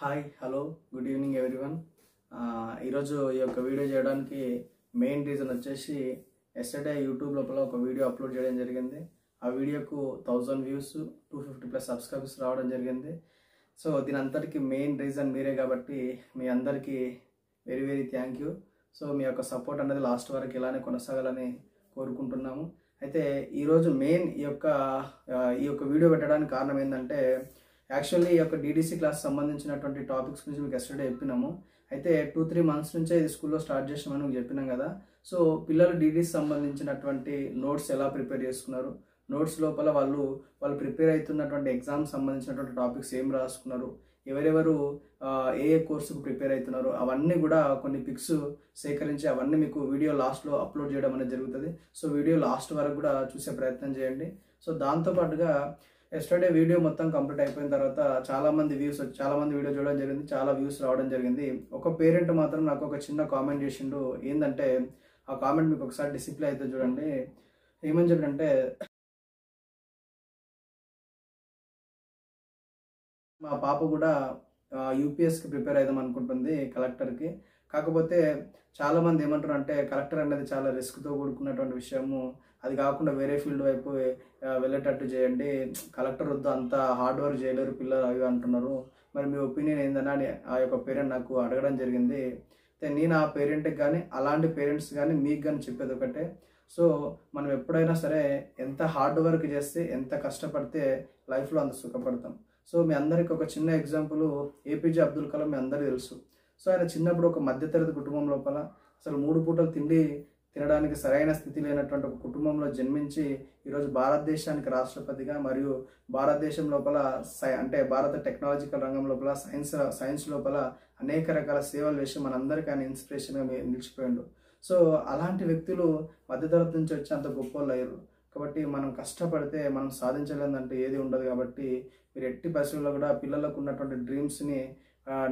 Hi hello good evening everyone. ఈరోజు ఈ యొక్క వీడియో చేయడానికి మెయిన్ రీజన్ వచ్చేసి ఎస్టర్డే యూట్యూబ్ లోపల ఒక వీడియో అప్లోడ్ చేయడం జరిగింది. ఆ వీడియోకు 1000 వ్యూస్ 250+ సబ్స్క్రైబర్స్ రావడం జరిగింది. సో దీని అంతటికి మెయిన్ రీజన్ మీరే కాబట్టి మీ అందరికీ very very thank you. So మీ యొక్క సపోర్ట్ అనేది లాస్ట్ వరకు ఇలానే కొనసాగాలని కోరుకుంటున్నాము. అయితే ఈరోజు మెయిన్ ఈ యొక్క వీడియో పెట్టడానికి కారణం ఏంటంటే యాక్చువల్లీ ఈ యొక్క డీడీసీ క్లాస్ సంబంధించినటువంటి టాపిక్స్ గురించి మీకు ఎస్టర్డే చెప్పినాము. అయితే 2-3 మంత్స్ నుంచే ఇది స్కూల్లో స్టార్ట్ చేసామని మీకు చెప్పినాం కదా. సో పిల్లలు డీడీసీ సంబంధించినటువంటి నోట్స్ ఎలా ప్రిపేర్ చేసుకున్నారు, నోట్స్ లోపల వాళ్ళు ప్రిపేర్ అవుతున్నటువంటి ఎగ్జామ్ సంబంధించినటువంటి టాపిక్స్ ఏం రాసుకున్నారు, ఎవరెవరు ఏ కోర్సుకు ప్రిపేర్ అవుతున్నారు, అవన్నీ కూడా కొన్ని పిక్స్ సేకరించి అవన్నీ మీకు వీడియో లాస్ట్లో అప్లోడ్ చేయడం అనేది జరుగుతుంది. సో వీడియో లాస్ట్ వరకు కూడా చూసే ప్రయత్నం చేయండి. సో దాంతోపాటుగా ఎస్టర్డే వీడియో మొత్తం కంప్లీట్ అయిపోయిన తర్వాత చాలా మంది వీడియో చూడడం జరిగింది, చాలా వ్యూస్ రావడం జరిగింది. ఒక పేరెంట్ మాత్రం నాకు ఒక చిన్న కామెంట్ చేసిండు. ఏంటంటే ఆ కామెంట్ మీకు ఒకసారి డిసిప్లే అయితే చూడండి. ఏమని చెప్పంటే, మా పాప కూడా యూపీఎస్కి ప్రిపేర్ అవుదాం అనుకుంటుంది కలెక్టర్కి. కాకపోతే చాలామంది ఏమంటారు అంటే కలెక్టర్ అనేది చాలా రిస్క్తో కూడుకున్నటువంటి విషయము, అది కాకుండా వేరే ఫీల్డ్ వైపు వెళ్ళేటట్టు చేయండి, కలెక్టర్ వద్దు, అంత హార్డ్ వర్క్ చేయలేరు పిల్లలు అవి అంటున్నారు. మరి మీ ఒపీనియన్ ఏందని ఆ యొక్క పేరెంట్ నాకు అడగడం జరిగింది. అయితే నేను ఆ పేరెంట్కి కానీ అలాంటి పేరెంట్స్ కానీ మీకు కానీ చెప్పేది ఒకటే, సో మనం ఎప్పుడైనా సరే ఎంత హార్డ్ వర్క్ చేస్తే ఎంత కష్టపడితే లైఫ్లో అంత సుఖపడతాం. సో మీ అందరికి ఒక చిన్న ఎగ్జాంపుల్, ఏపీజే అబ్దుల్ కలాం మీ అందరికీ తెలుసు. సో ఆయన చిన్నప్పుడు ఒక మధ్యతరగతి కుటుంబం లోపల అసలు 3 పూటలు తిండి తినడానికి సరైన స్థితి లేనటువంటి ఒక కుటుంబంలో జన్మించి ఈరోజు భారతదేశానికి రాష్ట్రపతిగా మరియు భారతదేశం లోపల అంటే భారత టెక్నాలజికల్ రంగం లోపల సైన్స్ లోపల అనేక రకాల సేవలు చేసి మనందరికీ ఆయన ఇన్స్పిరేషన్గా నిలిచిపోయిండు. సో అలాంటి వ్యక్తులు మధ్యతరగతి నుంచి వచ్చి అంత గొప్ప వాళ్ళు అయ్యారు. కాబట్టి మనం కష్టపడితే మనం సాధించలేదంటే ఏది ఉండదు. కాబట్టి మీరు ఎట్టి పరిస్థితుల్లో కూడా పిల్లలకు ఉన్నటువంటి డ్రీమ్స్ని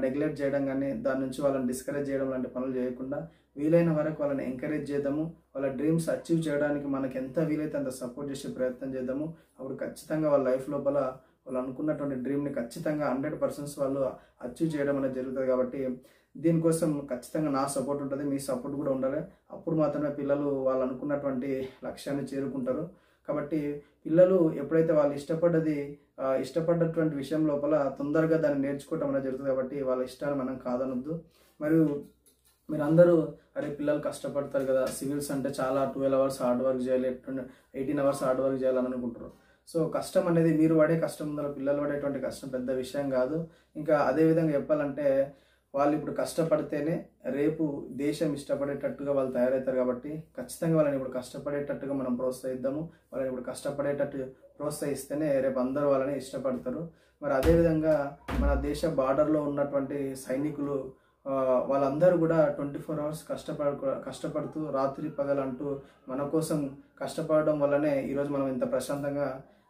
నెగ్లెక్ట్ చేయడం కానీ దాని నుంచి వాళ్ళని డిస్కరేజ్ చేయడం లాంటి పనులు చేయకుండా వీలైన వరకు వాళ్ళని ఎంకరేజ్ చేద్దాము. వాళ్ళ డ్రీమ్స్ అచీవ్ చేయడానికి మనకి ఎంత వీలైతే అంత సపోర్ట్ చేసే ప్రయత్నం చేద్దాము. అప్పుడు ఖచ్చితంగా వాళ్ళ లైఫ్ లోపల వాళ్ళు అనుకున్నటువంటి డ్రీమ్ని ఖచ్చితంగా 100% వాళ్ళు అచీవ్ చేయడం అనేది జరుగుతుంది. కాబట్టి దీనికోసం ఖచ్చితంగా నా సపోర్ట్ ఉంటుంది, మీ సపోర్ట్ కూడా ఉండాలి. అప్పుడు మాత్రమే పిల్లలు వాళ్ళు అనుకున్నటువంటి లక్ష్యాన్ని చేరుకుంటారు. కాబట్టి పిల్లలు ఎప్పుడైతే వాళ్ళు ఇష్టపడ్డటువంటి విషయం లోపల తొందరగా దాన్ని నేర్చుకోవటం అనేది జరుగుతుంది. కాబట్టి వాళ్ళ ఇష్టాన్ని మనం కాదనొద్దు. మరియు మీరందరూ అరే పిల్లలు కష్టపడతారు కదా, సివిల్స్ అంటే చాలా 12 అవర్స్ హార్డ్ వర్క్ చేయాలి, 18 అవర్స్ హార్డ్ వర్క్ చేయాలని అనుకుంటారు. సో కష్టం అనేది మీరు పడే కష్టం ఉందో పిల్లలు పడేటువంటి కష్టం పెద్ద విషయం కాదు. ఇంకా అదేవిధంగా చెప్పాలంటే వాళ్ళు ఇప్పుడు కష్టపడితేనే రేపు దేశం ఇష్టపడేటట్టుగా వాళ్ళు తయారవుతారు. కాబట్టి ఖచ్చితంగా వాళ్ళని ఇప్పుడు కష్టపడేటట్టుగా మనం ప్రోత్సహిద్దాము. వాళ్ళని ఇప్పుడు కష్టపడేటట్టు ప్రోత్సహిస్తేనే రేపు అందరూ వాళ్ళని ఇష్టపడతారు. మరి అదేవిధంగా మన దేశ బార్డర్లో ఉన్నటువంటి సైనికులు వాళ్ళందరూ కూడా 24 అవర్స్ కష్టపడుతూ రాత్రి పగలంటూ మన కోసం కష్టపడడం వల్లనే ఈరోజు మనం ఇంత ప్రశాంతంగా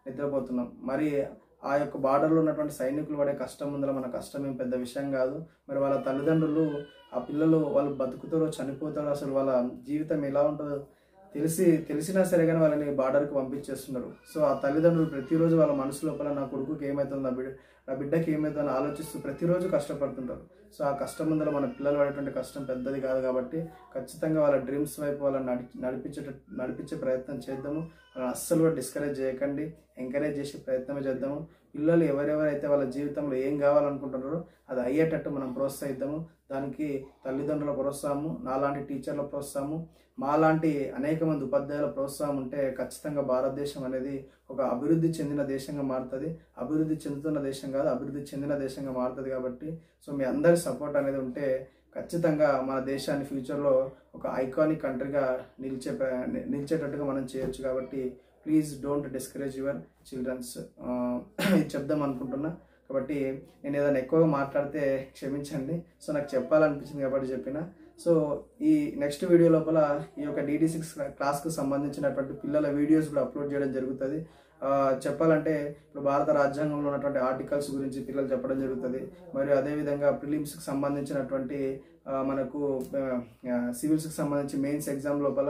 నిద్రపోతున్నాం. మరి ఆ యొక్క బార్డర్లో ఉన్నటువంటి సైనికులు పడే కష్టం ముందర మన కష్టం ఏం పెద్ద విషయం కాదు. మరి వాళ్ళ తల్లిదండ్రులు ఆ పిల్లలు వాళ్ళు బతుకుతారో చనిపోతారో అసలు వాళ్ళ జీవితం ఎలా ఉంటుందో తెలిసినా సరే కానీ వాళ్ళని బార్డర్కి పంపించేస్తున్నారు. సో ఆ తల్లిదండ్రులు ప్రతిరోజు వాళ్ళ మనసు లోపల నా కొడుకుకి ఏమవుతుందో నా బిడ్డకి ఏమవుతుందో ఆలోచిస్తూ ప్రతిరోజు కష్టపడుతుంటారు. సో ఆ కష్టం ముందర మన పిల్లలు పడేటువంటి కష్టం పెద్దది కాదు. కాబట్టి ఖచ్చితంగా వాళ్ళ డ్రీమ్స్ వైపు వాళ్ళని నడిపించే ప్రయత్నం చేద్దాము. వాళ్ళని అస్సలు కూడా డిస్కరేజ్ చేయకండి, ఎంకరేజ్ చేసే ప్రయత్నమే చేద్దాము. పిల్లలు ఎవరెవరైతే వాళ్ళ జీవితంలో ఏం కావాలనుకుంటున్నారో అది అయ్యేటట్టు మనం ప్రోత్సహిద్దాము. దానికి తల్లిదండ్రుల ప్రోత్సాహము, నాలాంటి టీచర్ల ప్రోత్సాహము, మాలాంటి అనేక మంది ఉపాధ్యాయుల ప్రోత్సాహం ఉంటే ఖచ్చితంగా భారతదేశం అనేది ఒక అభివృద్ధి చెందిన దేశంగా మారుతుంది. అభివృద్ధి చెందుతున్న దేశం కాదు, అభివృద్ధి చెందిన దేశంగా మారుతుంది. కాబట్టి సో మీ అందరి సపోర్ట్ అనేది ఉంటే ఖచ్చితంగా మన దేశాన్ని ఫ్యూచర్లో ఒక ఐకానిక్ కంట్రీగా నిలిచేటట్టుగా మనం చేయొచ్చు. కాబట్టి please don't discourage your childrens. ఇది చెప్దాం అనుకుంటున్నా. కాబట్టి నేను ఏదైనా ఎక్కువగా మాట్లాడితే క్షమించండి. సో నాకు చెప్పాలనిపించింది కాబట్టి చెప్పిన. సో ఈ నెక్స్ట్ వీడియో లోపల ఈ యొక్క DD6 క్లాస్కు సంబంధించినటువంటి పిల్లల వీడియోస్ కూడా అప్లోడ్ చేయడం జరుగుతుంది. చెప్పాలంటే ఇప్పుడు భారత రాజ్యాంగంలో ఉన్నటువంటి ఆర్టికల్స్ గురించి పిల్లలు చెప్పడం జరుగుతుంది. మరియు అదేవిధంగా ప్రిలిమ్స్కి సంబంధించినటువంటి మనకు సివిల్స్కి సంబంధించి మెయిన్స్ ఎగ్జామ్ లోపల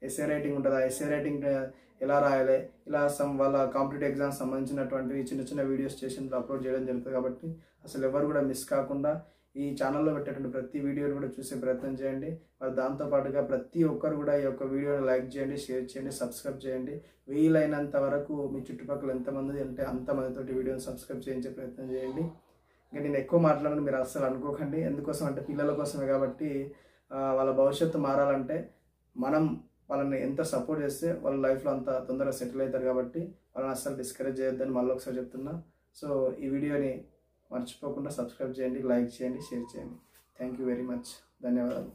ఎస్ఏ రైటింగ్ ఉంటుంది. ఆ ఎస్ఏ రైటింగ్ ఎలా రాయాలి, ఇలా వాళ్ళ కాంపిటేటివ్ ఎగ్జామ్స్ సంబంధించినటువంటివి చిన్న చిన్న వీడియోస్ చేసి అప్లోడ్ చేయడం జరుగుతుంది. కాబట్టి అసలు ఎవరు కూడా మిస్ కాకుండా ఈ ఛానల్లో పెట్టేటువంటి ప్రతి వీడియోని కూడా చూసే ప్రయత్నం చేయండి. మరి దాంతోపాటుగా ప్రతి ఒక్కరు కూడా ఈ యొక్క వీడియోని లైక్ చేయండి, షేర్ చేయండి, సబ్స్క్రైబ్ చేయండి. వీలైనంత వరకు మీ చుట్టుపక్కల ఎంతమంది అంటే అంతమందితోటి వీడియోని సబ్స్క్రైబ్ చేయించే ప్రయత్నం చేయండి. ఇంకా నేను ఎక్కువ మాట్లాడని మీరు అస్సలు అనుకోకండి. ఎందుకోసం అంటే పిల్లల కోసమే కాబట్టి వాళ్ళ భవిష్యత్తు మారాలంటే మనం వాళ్ళని ఎంత సపోర్ట్ చేస్తే వాళ్ళ లైఫ్లో అంత తొందరగా సెటిల్ అవుతారు. కాబట్టి వాళ్ళని అస్సలు డిస్కరేజ్ చేయొద్దని మళ్ళీ ఒకసారి చెప్తున్నా. సో ఈ వీడియోని మర్చిపోకుండా సబ్స్క్రైబ్ చేయండి, లైక్ చేయండి, షేర్ చేయండి. Thank you very much. ధన్యవాదాలు.